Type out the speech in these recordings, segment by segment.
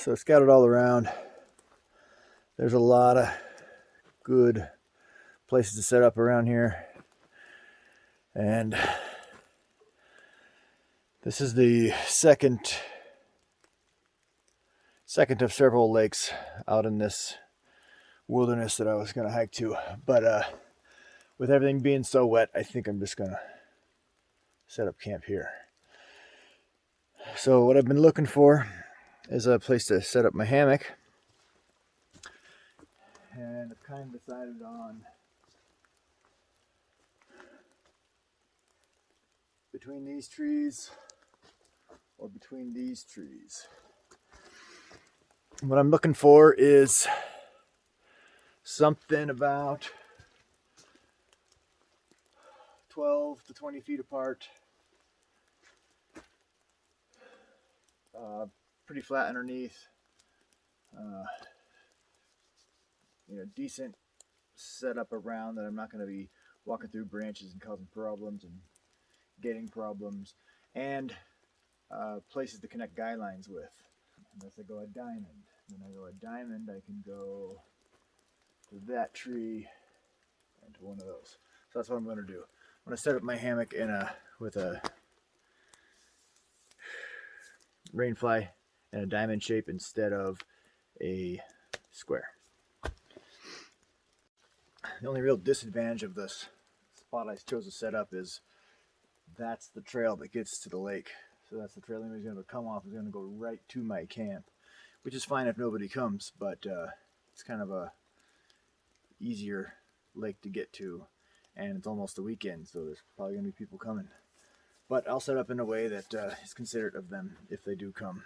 So scattered all around. There's a lot of good places to set up around here. And this is the second of several lakes out in this wilderness that I was going to hike to. But with everything being so wet, I think I'm just going to set up camp here. So what I've been looking for is a place to set up my hammock. And I've kind of decided on between these trees or between these trees. What I'm looking for is something about 12 to 20 feet apart. Pretty flat underneath. Decent setup around that I'm not going to be walking through branches and causing problems and getting problems. And places to connect guy lines with. Unless I go a diamond. When I go a diamond, I can go to that tree and to one of those. So that's what I'm going to do. I'm going to set up my hammock with a rainfly in a diamond shape instead of a square. The only real disadvantage of this spot I chose to set up is that's the trail that gets to the lake. So that's the trail anybody's going to come off is going to go right to my camp, which is fine if nobody comes, but it's kind of a easier lake to get to, and it's almost the weekend, so there's probably going to be people coming. But I'll set up in a way that is considerate of them if they do come.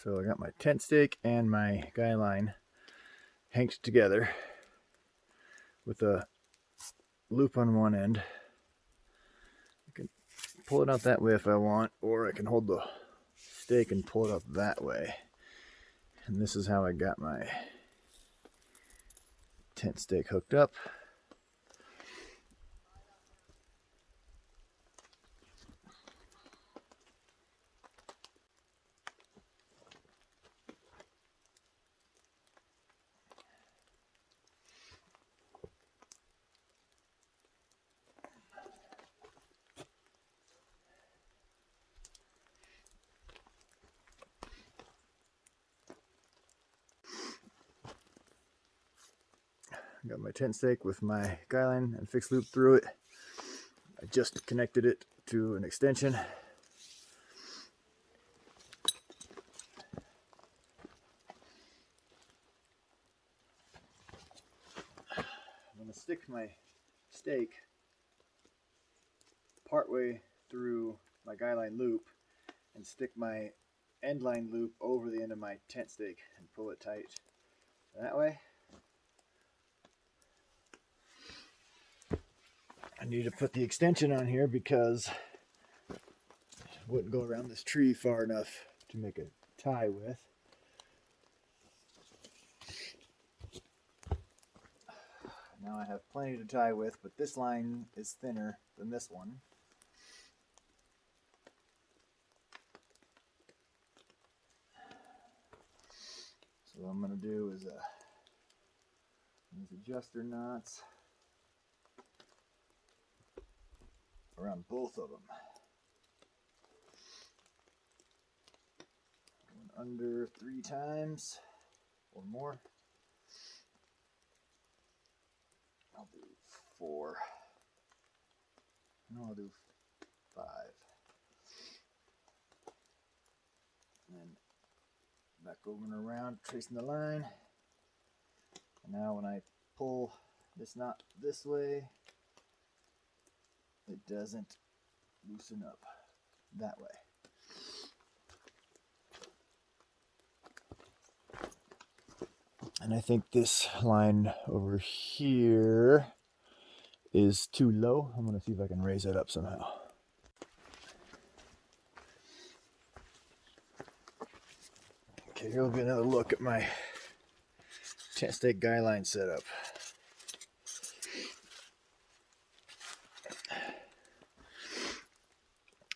So I got my tent stake and my guy line hanged together with a loop on one end. I can pull it out that way if I want, or I can hold the stake and pull it up that way. And this is how I got my tent stake hooked up. Got my tent stake with my guy line and fixed loop through it. I just connected it to an extension. I'm going to stick my stake partway through my guy line loop and stick my end line loop over the end of my tent stake and pull it tight that way. I need to put the extension on here because it wouldn't go around this tree far enough to make a tie with. Now I have plenty to tie with, but this line is thinner than this one. So what I'm going to do is these adjuster knots around both of them. Going under 3 times or more. I'll do 4. No, I'll do 5. And then back over and around, tracing the line. And now when I pull this knot this way, it doesn't loosen up that way. And I think this line over here is too low. I'm going to see if I can raise it up somehow. Okay, here will be another look at my tent stake guy line setup.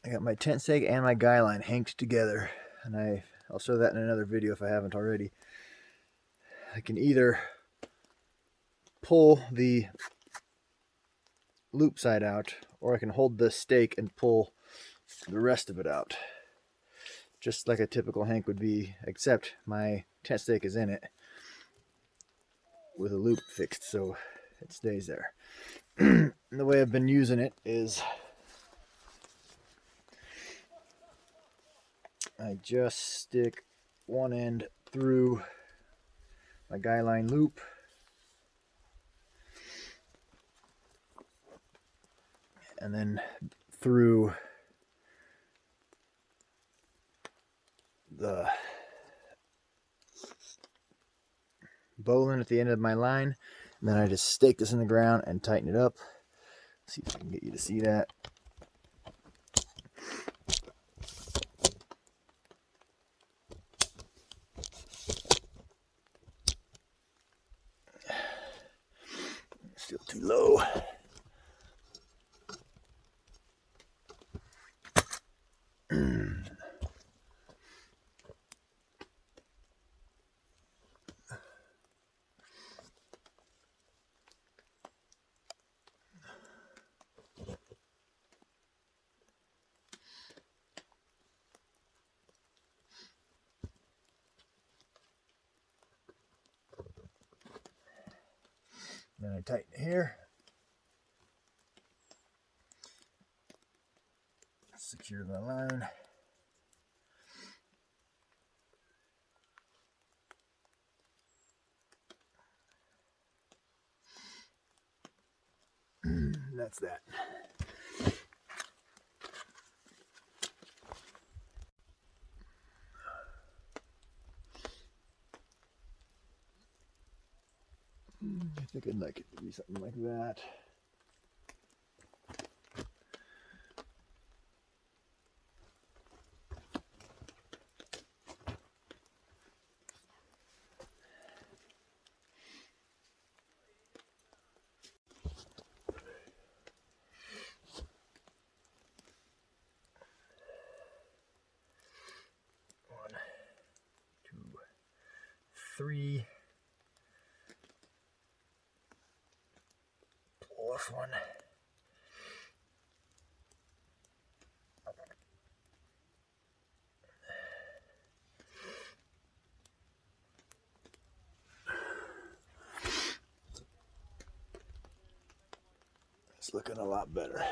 I got my tent stake and my guy line hanked together, and I'll show that in another video if I haven't already. I can either pull the loop side out, or I can hold the stake and pull the rest of it out, just like a typical hank would be, except my tent stake is in it with a loop fixed so it stays there. And the way I've been using it is I just stick one end through my guy line loop, and then through the bowline at the end of my line, and then I just stake this in the ground and tighten it up. See if I can get you to see that. Still too low. Then I tighten it here. Secure the line. That's that. I think I'd like it to be something like that. One, two, three. Plus one. looking a lot better.